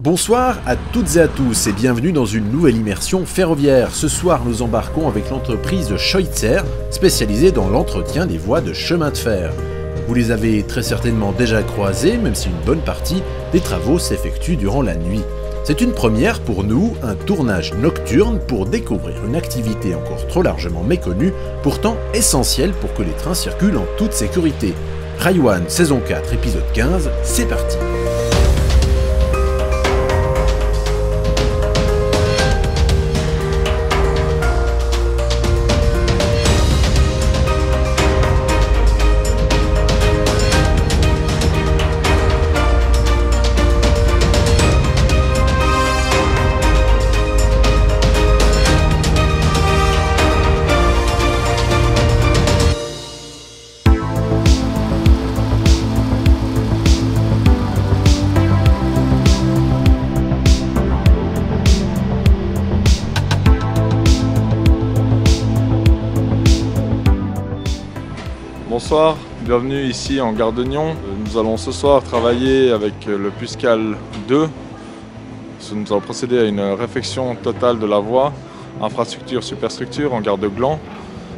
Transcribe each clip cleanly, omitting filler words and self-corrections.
Bonsoir à toutes et à tous et bienvenue dans une nouvelle immersion ferroviaire. Ce soir, nous embarquons avec l'entreprise Scheuitzer, spécialisée dans l'entretien des voies de chemin de fer. Vous les avez très certainement déjà croisés, même si une bonne partie des travaux s'effectue durant la nuit. C'est une première pour nous, un tournage nocturne pour découvrir une activité encore trop largement méconnue, pourtant essentielle pour que les trains circulent en toute sécurité. Raiwan, saison 4, épisode 15, c'est parti. Bonsoir, bienvenue ici en gare de Nyon. Nous allons ce soir travailler avec le Puscal 2. Nous allons procéder à une réfection totale de la voie, infrastructure-superstructure en gare de Gland,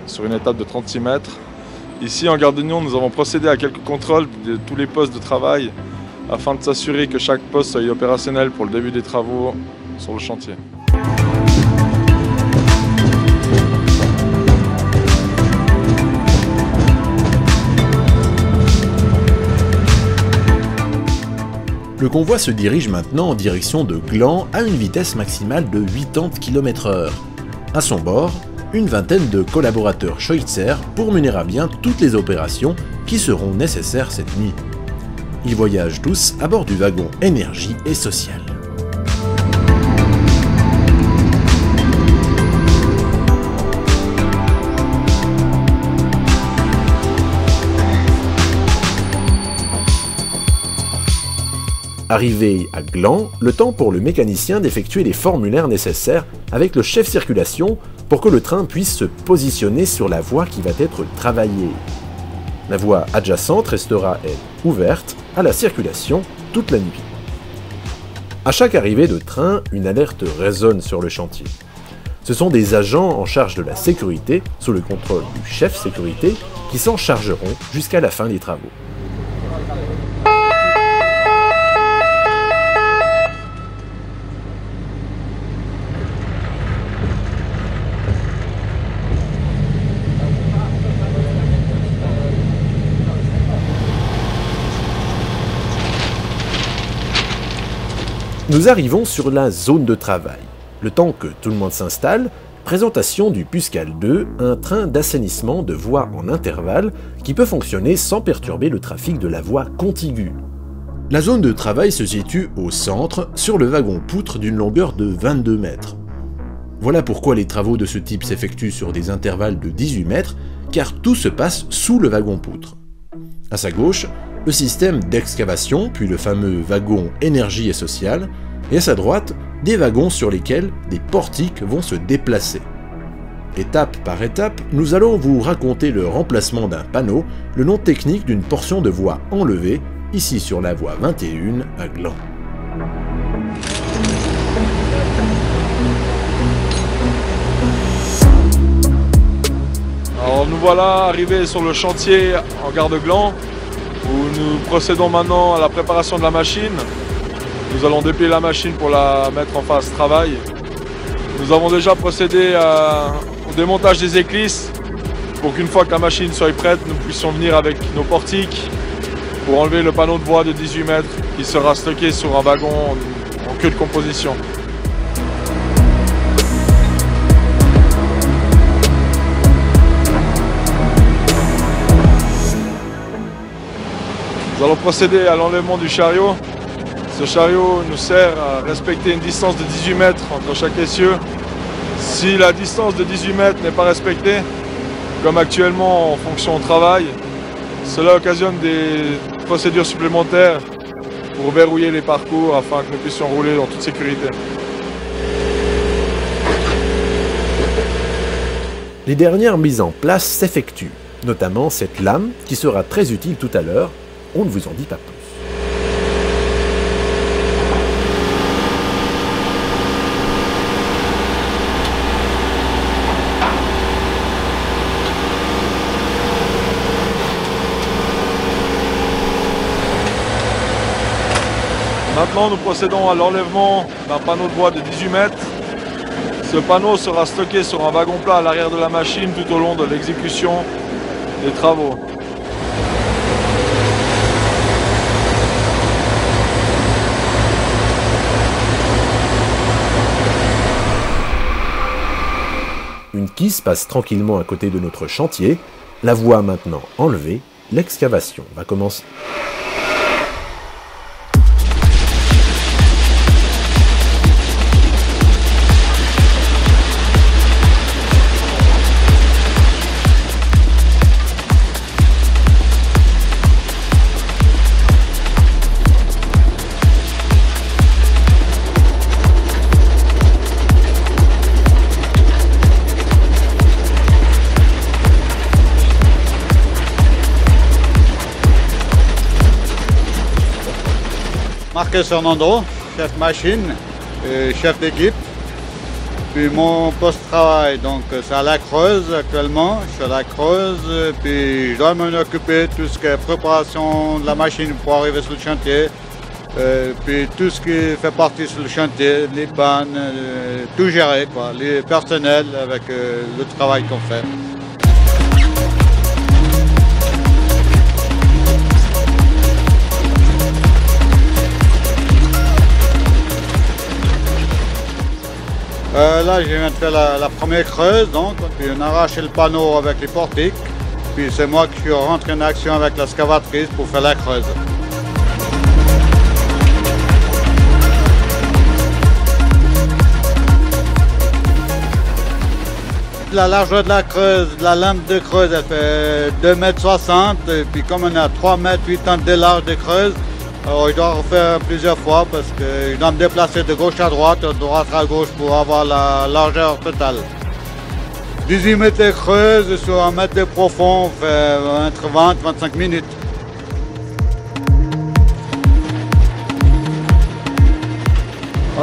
sur une étape de 36 mètres. Ici en gare de Nyon, nous avons procédé à quelques contrôles de tous les postes de travail afin de s'assurer que chaque poste soit opérationnel pour le début des travaux sur le chantier. Le convoi se dirige maintenant en direction de Gland à une vitesse maximale de 80 km/h. À son bord, une vingtaine de collaborateurs Scheuitzer pour mener à bien toutes les opérations qui seront nécessaires cette nuit. Ils voyagent tous à bord du wagon énergie et social. Arrivé à Gland, le temps pour le mécanicien d'effectuer les formulaires nécessaires avec le chef circulation pour que le train puisse se positionner sur la voie qui va être travaillée. La voie adjacente restera, elle, ouverte à la circulation toute la nuit. À chaque arrivée de train, une alerte résonne sur le chantier. Ce sont des agents en charge de la sécurité, sous le contrôle du chef sécurité, qui s'en chargeront jusqu'à la fin des travaux. Nous arrivons sur la zone de travail. Le temps que tout le monde s'installe, présentation du Puscal 2, un train d'assainissement de voies en intervalle qui peut fonctionner sans perturber le trafic de la voie contiguë. La zone de travail se situe au centre, sur le wagon poutre d'une longueur de 22 mètres. Voilà pourquoi les travaux de ce type s'effectuent sur des intervalles de 18 mètres, car tout se passe sous le wagon poutre. À sa gauche, le système d'excavation, puis le fameux wagon énergie et social, et à sa droite, des wagons sur lesquels des portiques vont se déplacer. Étape par étape, nous allons vous raconter le remplacement d'un panneau, le nom technique d'une portion de voie enlevée, ici sur la voie 21 à Gland. Alors nous voilà arrivés sur le chantier en gare de Gland, où nous procédons maintenant à la préparation de la machine. Nous allons déplier la machine pour la mettre en phase travail. Nous avons déjà procédé au démontage des éclisses pour qu'une fois que la machine soit prête, nous puissions venir avec nos portiques pour enlever le panneau de bois de 18 mètres qui sera stocké sur un wagon en queue de composition. Nous allons procéder à l'enlèvement du chariot. Ce chariot nous sert à respecter une distance de 18 mètres entre chaque essieu. Si la distance de 18 mètres n'est pas respectée, comme actuellement en fonction au travail, cela occasionne des procédures supplémentaires pour verrouiller les parcours afin que nous puissions rouler en toute sécurité. Les dernières mises en place s'effectuent, notamment cette lame qui sera très utile tout à l'heure. On ne vous en dit pas plus. Maintenant, nous procédons à l'enlèvement d'un panneau de bois de 18 mètres. Ce panneau sera stocké sur un wagon plat à l'arrière de la machine tout au long de l'exécution des travaux. Une quisse passe tranquillement à côté de notre chantier. La voie maintenant enlevée, l'excavation va commencer. Marcus Fernando, chef machine, chef d'équipe. Puis mon poste de travail, donc c'est à la Creuse actuellement. Je suis à la Creuse, puis je dois m'en occuper de tout ce qui est préparation de la machine pour arriver sur le chantier. Puis tout ce qui fait partie sur le chantier, les pannes, tout gérer, quoi, les personnels avec le travail qu'on fait. Là, je viens de faire la première creuse, donc, puis on a arraché le panneau avec les portiques, puis c'est moi qui suis rentré en action avec l'excavatrice pour faire la creuse. La largeur de la creuse, de la lame de creuse, elle fait 2,60 m, et puis comme on a 3,80 m de large de creuse, alors, je dois refaire plusieurs fois parce que je dois me déplacer de gauche à droite, de droite à gauche pour avoir la largeur totale. 18 mètres de creuse sur 1 mètre de profond, on fait entre 20 et 25 minutes.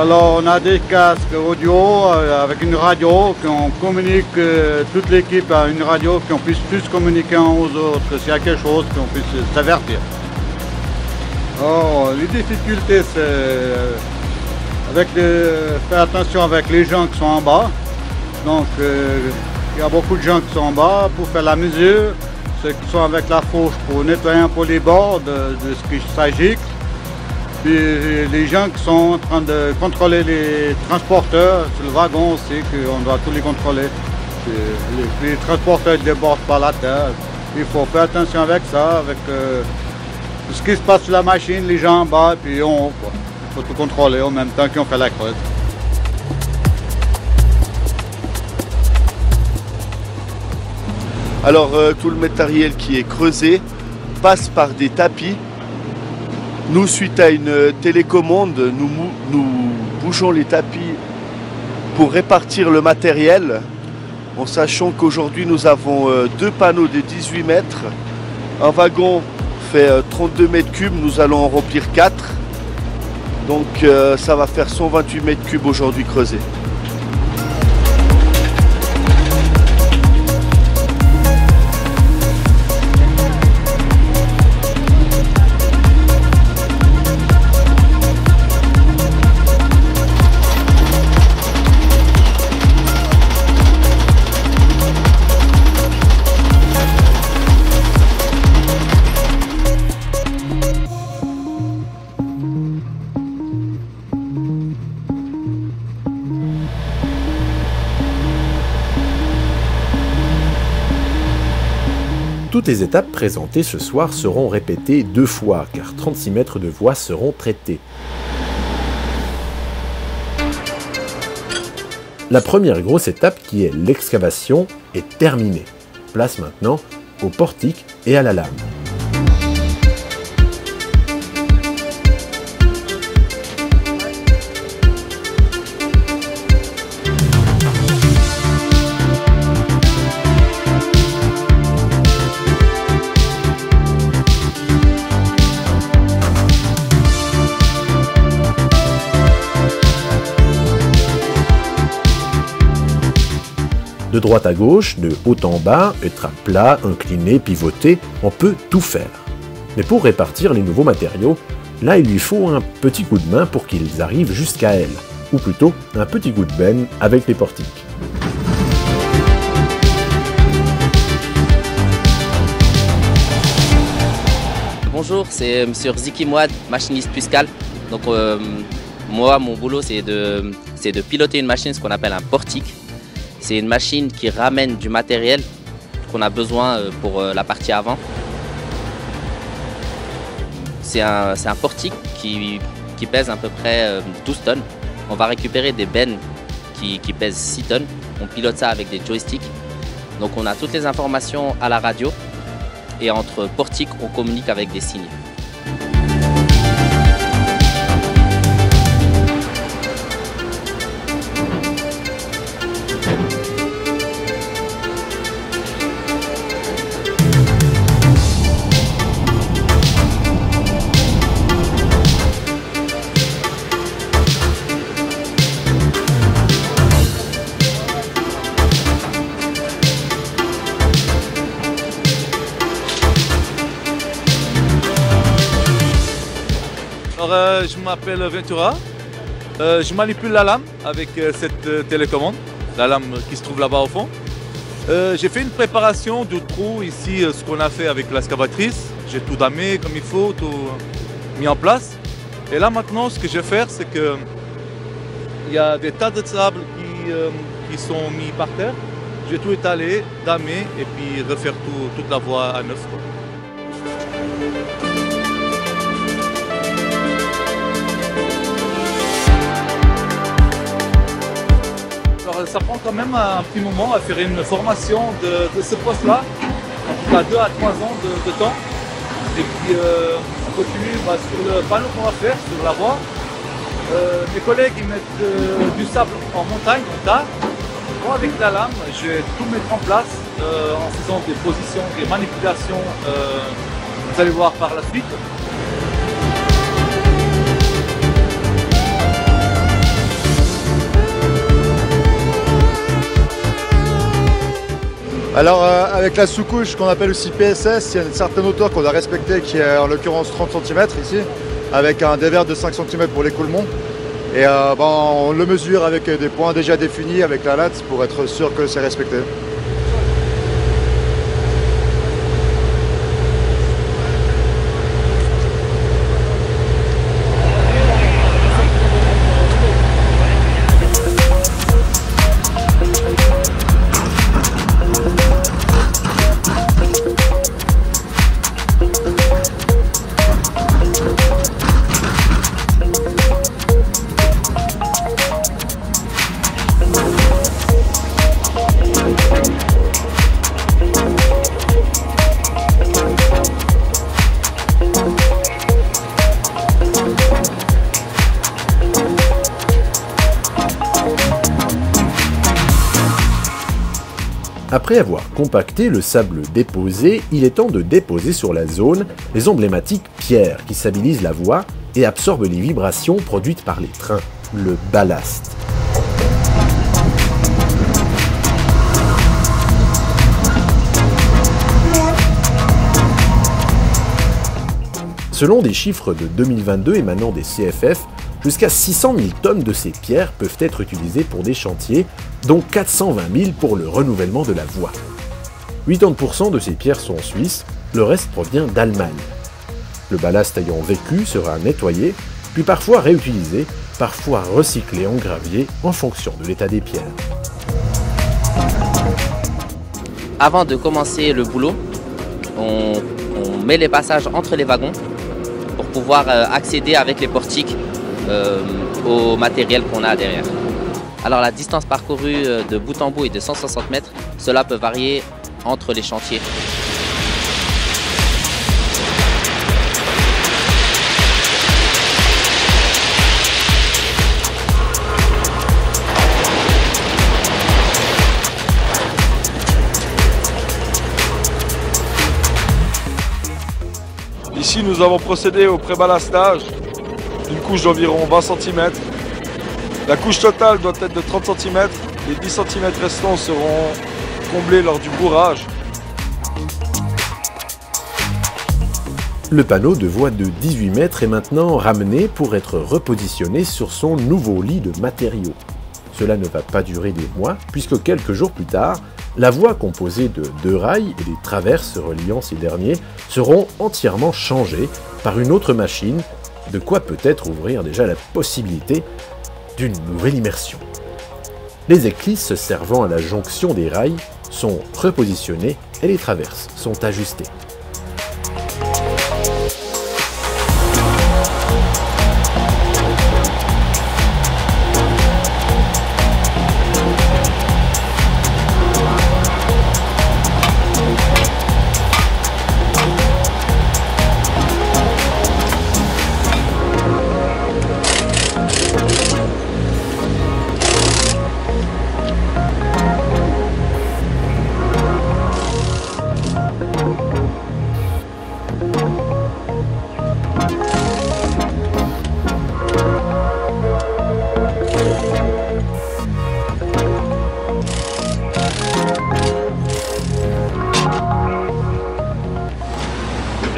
Alors, on a des casques audio avec une radio qu'on communique, toute l'équipe a une radio qu'on puisse plus communiquer aux autres s'il y a quelque chose, qu'on puisse s'avertir. Oh, les difficultés, c'est faire attention avec les gens qui sont en bas. Donc, il y a beaucoup de gens qui sont en bas pour faire la mesure. Ceux qui sont avec la fourche pour nettoyer un peu les bords de ce qu'il s'agit. Puis les gens qui sont en train de contrôler les transporteurs sur le wagon aussi, qu'on doit tous les contrôler. Puis les transporteurs ne débordent pas la terre. Il faut faire attention avec ça, avec tout ce qui se passe sur la machine, les gens en bas, puis en haut. Il faut tout contrôler en même temps qu'on fait la creuse. Alors tout le matériel qui est creusé passe par des tapis. Nous, suite à une télécommande, nous bougeons les tapis pour répartir le matériel, en sachant qu'aujourd'hui nous avons 2 panneaux de 18 mètres, un wagon fait 32 mètres cubes, nous allons en remplir 4. Donc ça va faire 128 mètres cubes aujourd'hui creusés. Toutes les étapes présentées ce soir seront répétées 2 fois, car 36 mètres de voies seront traités. La première grosse étape, qui est l'excavation, est terminée. Place maintenant au portique et à la lame. De droite à gauche, de haut en bas, être à plat, incliné, pivoté, on peut tout faire. Mais pour répartir les nouveaux matériaux, Là, il lui faut un petit coup de main pour qu'ils arrivent jusqu'à elle, ou plutôt un petit coup de benne avec les portiques. Bonjour, c'est Monsieur Ziki Mouad, machiniste Puscal. Donc moi, mon boulot, c'est de piloter une machine, ce qu'on appelle un portique. C'est une machine qui ramène du matériel qu'on a besoin pour la partie avant. C'est un portique qui pèse à peu près 12 tonnes. On va récupérer des bennes qui pèsent 6 tonnes. On pilote ça avec des joysticks. Donc on a toutes les informations à la radio. Et entre portiques, on communique avec des signes. Je m'appelle Ventura, je manipule la lame avec cette télécommande, la lame qui se trouve là-bas au fond. J'ai fait une préparation du trou ici, ce qu'on a fait avec l'excavatrice. J'ai tout damé comme il faut, tout mis en place. Et là maintenant, ce que je vais faire, c'est que il y a des tas de sable qui sont mis par terre. Je vais tout étaler, damer et puis refaire toute la voie à neuf, quoi. Ça prend quand même un petit moment à faire une formation de ce poste-là, à 2 à 3 ans de temps. Et puis on continue sur le panneau qu'on va faire, sur la voie. Mes collègues ils mettent du sable en montagne, en tas. Moi avec la lame, je vais tout mettre en place en faisant des positions, des manipulations, vous allez voir par la suite. Alors avec la sous-couche qu'on appelle aussi PSS, il y a une certaine hauteur qu'on doit respecter qui est en l'occurrence 30 cm ici, avec un dévers de 5 cm pour l'écoulement. Et on le mesure avec des points déjà définis avec la latte pour être sûr que c'est respecté. Après avoir compacté le sable déposé, il est temps de déposer sur la zone les emblématiques pierres qui stabilisent la voie et absorbent les vibrations produites par les trains, le ballast. Selon des chiffres de 2022 émanant des CFF, jusqu'à 600 000 tonnes de ces pierres peuvent être utilisées pour des chantiers, dont 420 000 pour le renouvellement de la voie. 80% de ces pierres sont suisses, le reste provient d'Allemagne. Le ballast ayant vécu sera nettoyé, puis parfois réutilisé, parfois recyclé en gravier en fonction de l'état des pierres. Avant de commencer le boulot, on met les passages entre les wagons pour pouvoir accéder avec les portiques au matériel qu'on a derrière. Alors la distance parcourue de bout en bout est de 160 mètres. Cela peut varier entre les chantiers. Ici, nous avons procédé au pré-ballastage d'une couche d'environ 20 cm. La couche totale doit être de 30 cm. Les 10 cm restants seront comblés lors du bourrage. Le panneau de voie de 18 mètres est maintenant ramené pour être repositionné sur son nouveau lit de matériaux. Cela ne va pas durer des mois, puisque quelques jours plus tard, la voie composée de 2 rails et des traverses reliant ces derniers seront entièrement changées par une autre machine, de quoi peut-être ouvrir déjà la possibilité d'une nouvelle immersion. Les éclisses servant à la jonction des rails sont repositionnées et les traverses sont ajustées.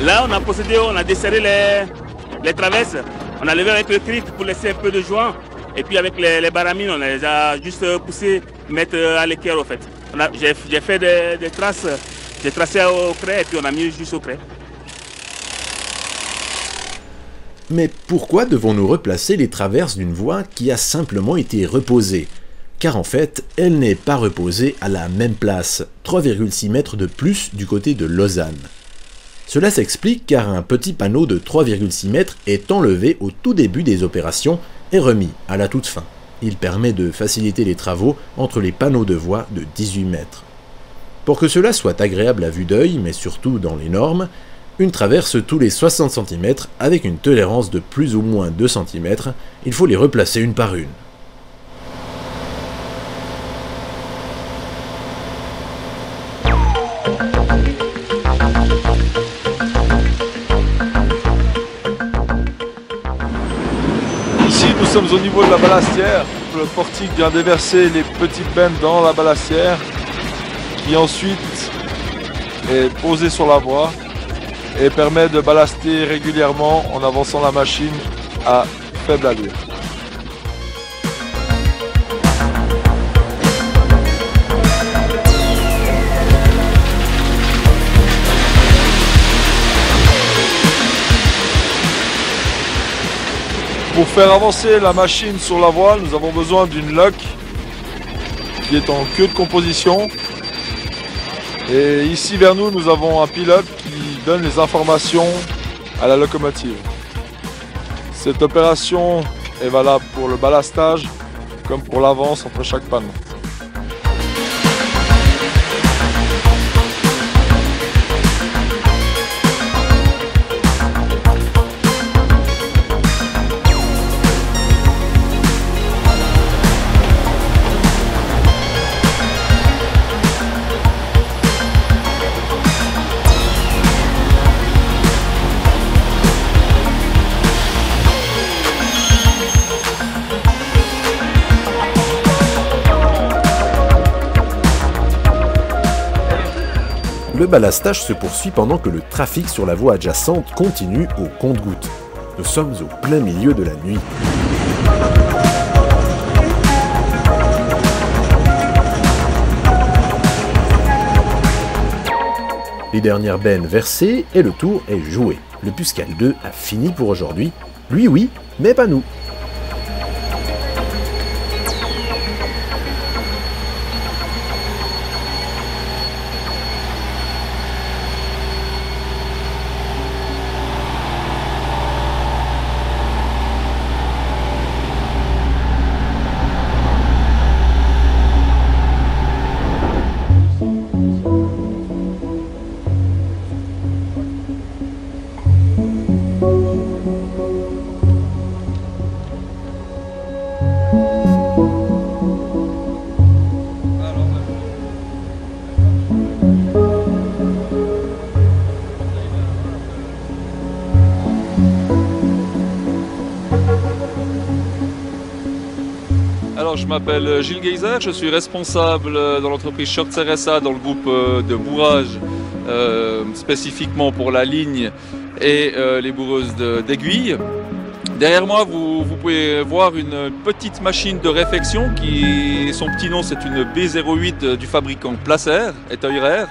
Là, on a procédé, on a desserré les traverses, on a levé avec le cric pour laisser un peu de joint, et puis avec les baramines, on les a juste poussés, mettre à l'équerre au fait. J'ai fait des traces, j'ai tracé au craie et puis on a mis juste au craie. Mais pourquoi devons-nous replacer les traverses d'une voie qui a simplement été reposée? Car en fait, elle n'est pas reposée à la même place, 3,6 mètres de plus du côté de Lausanne. Cela s'explique car un petit panneau de 3,6 mètres est enlevé au tout début des opérations et remis à la toute fin. Il permet de faciliter les travaux entre les panneaux de voie de 18 mètres. Pour que cela soit agréable à vue d'œil, mais surtout dans les normes, une traverse tous les 60 cm avec une tolérance de plus ou moins 2 cm, il faut les replacer une par une. Nous sommes au niveau de la ballastière. Le portique vient déverser les petites bennes dans la ballastière qui ensuite est posée sur la voie et permet de ballaster régulièrement en avançant la machine à faible allure. Pour faire avancer la machine sur la voie, nous avons besoin d'une loque qui est en queue de composition. Et ici vers nous, nous avons un pilote qui donne les informations à la locomotive. Cette opération est valable pour le ballastage comme pour l'avance entre chaque panneau. Le ballastage se poursuit pendant que le trafic sur la voie adjacente continue au compte-gouttes. Nous sommes au plein milieu de la nuit. Les dernières bennes versées et le tour est joué. Le Puscal 2 a fini pour aujourd'hui. Lui oui, mais pas nous. Alors, je m'appelle Gilles Geyser, je suis responsable dans l'entreprise Short RSA dans le groupe de bourrage, spécifiquement pour la ligne et les bourreuses d'aiguilles. Derrière moi, vous pouvez voir une petite machine de réfection qui, son petit nom, c'est une B08 du fabricant Placer et Teurer.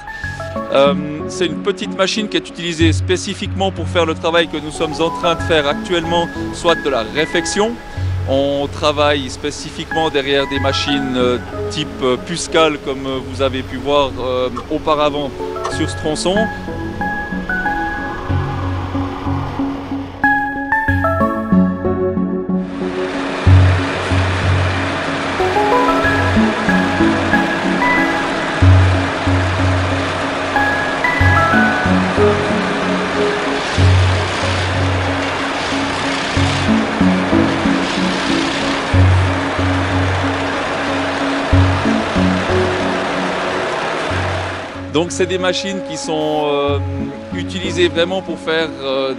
C'est une petite machine qui est utilisée spécifiquement pour faire le travail que nous sommes en train de faire actuellement, soit de la réfection. On travaille spécifiquement derrière des machines type Puscal, comme vous avez pu voir auparavant sur ce tronçon. Donc c'est des machines qui sont utilisées vraiment pour faire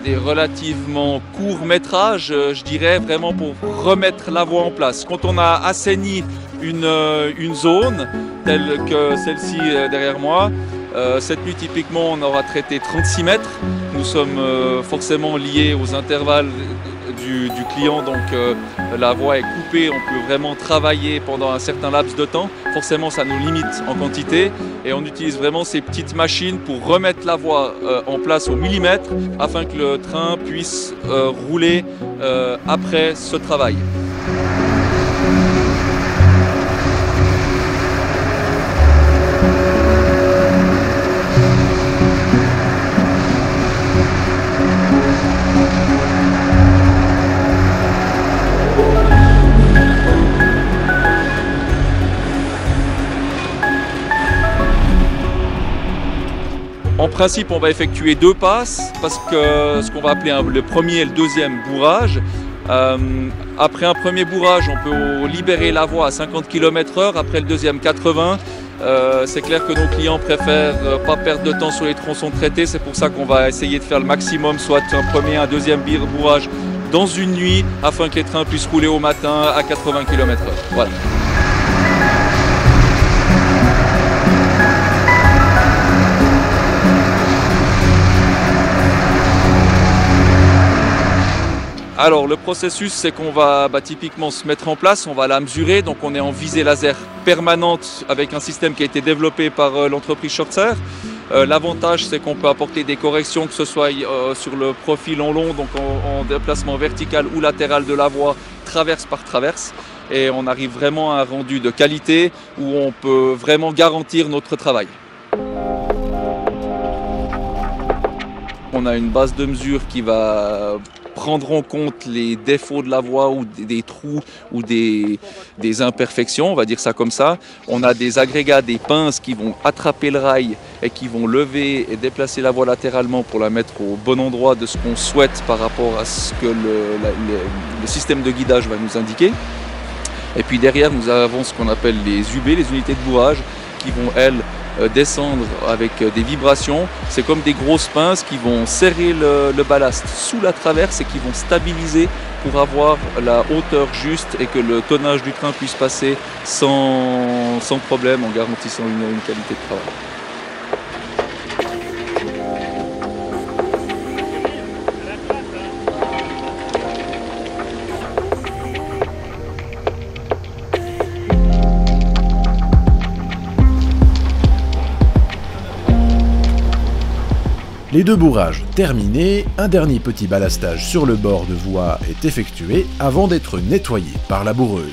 des relativement courts métrages, je dirais vraiment pour remettre la voie en place. Quand on a assaini une zone telle que celle-ci derrière moi, cette nuit typiquement on aura traité 36 mètres. Nous sommes forcément liés aux intervalles du client, donc la voie est coupée, on peut vraiment travailler pendant un certain laps de temps. Forcément ça nous limite en quantité et on utilise vraiment ces petites machines pour remettre la voie en place au millimètre afin que le train puisse rouler après ce travail. En principe, on va effectuer 2 passes parce que ce qu'on va appeler le premier et le deuxième bourrage. Après un premier bourrage, on peut libérer la voie à 50 km/h. Après le deuxième, 80. C'est clair que nos clients préfèrent pas perdre de temps sur les tronçons traités. C'est pour ça qu'on va essayer de faire le maximum, soit un premier, un deuxième bourrage dans une nuit afin que les trains puissent rouler au matin à 80 km/h. Voilà. Alors le processus, c'est qu'on va typiquement se mettre en place, on va la mesurer, donc on est en visée laser permanente avec un système qui a été développé par l'entreprise Shortser. L'avantage, c'est qu'on peut apporter des corrections, que ce soit sur le profil en long, donc en déplacement vertical ou latéral de la voie, traverse par traverse, et on arrive vraiment à un rendu de qualité où on peut vraiment garantir notre travail. On a une base de mesure qui va prendre en compte les défauts de la voie ou des trous ou des imperfections, on va dire ça comme ça. On a des agrégats, des pinces qui vont attraper le rail et qui vont lever et déplacer la voie latéralement pour la mettre au bon endroit de ce qu'on souhaite par rapport à ce que le système de guidage va nous indiquer. Et puis derrière, nous avons ce qu'on appelle les UB, les unités de bourrage, qui vont, elles, descendre avec des vibrations. C'est comme des grosses pinces qui vont serrer le ballast sous la traverse et qui vont stabiliser pour avoir la hauteur juste et que le tonnage du train puisse passer sans problème en garantissant une qualité de travail. Les 2 bourrages terminés, un dernier petit ballastage sur le bord de voie est effectué avant d'être nettoyé par la bourreuse.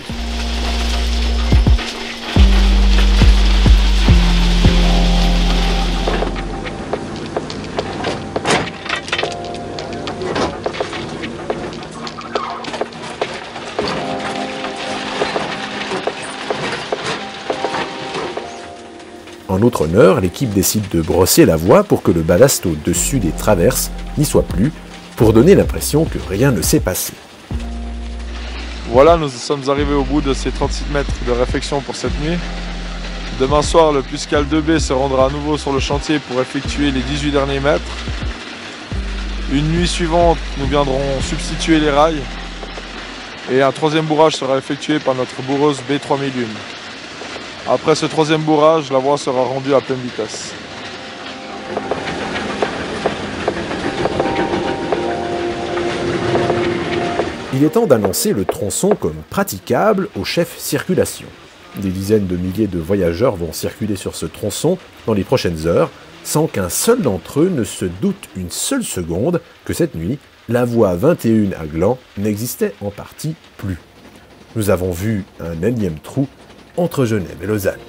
En notre honneur, l'équipe décide de brosser la voie pour que le ballast au-dessus des traverses n'y soit plus, pour donner l'impression que rien ne s'est passé. Voilà, nous sommes arrivés au bout de ces 36 mètres de réfection pour cette nuit. Demain soir, le Puscal 2B se rendra à nouveau sur le chantier pour effectuer les 18 derniers mètres. Une nuit suivante, nous viendrons substituer les rails. Et un 3e bourrage sera effectué par notre bourreuse B3001. Après ce 3e bourrage, la voie sera rendue à pleine vitesse. Il est temps d'annoncer le tronçon comme praticable au chef circulation. Des dizaines de milliers de voyageurs vont circuler sur ce tronçon dans les prochaines heures, sans qu'un seul d'entre eux ne se doute une seule seconde que cette nuit, la voie 21 à Gland n'existait en partie plus. Nous avons vu un énième trou entre Genève et Lausanne.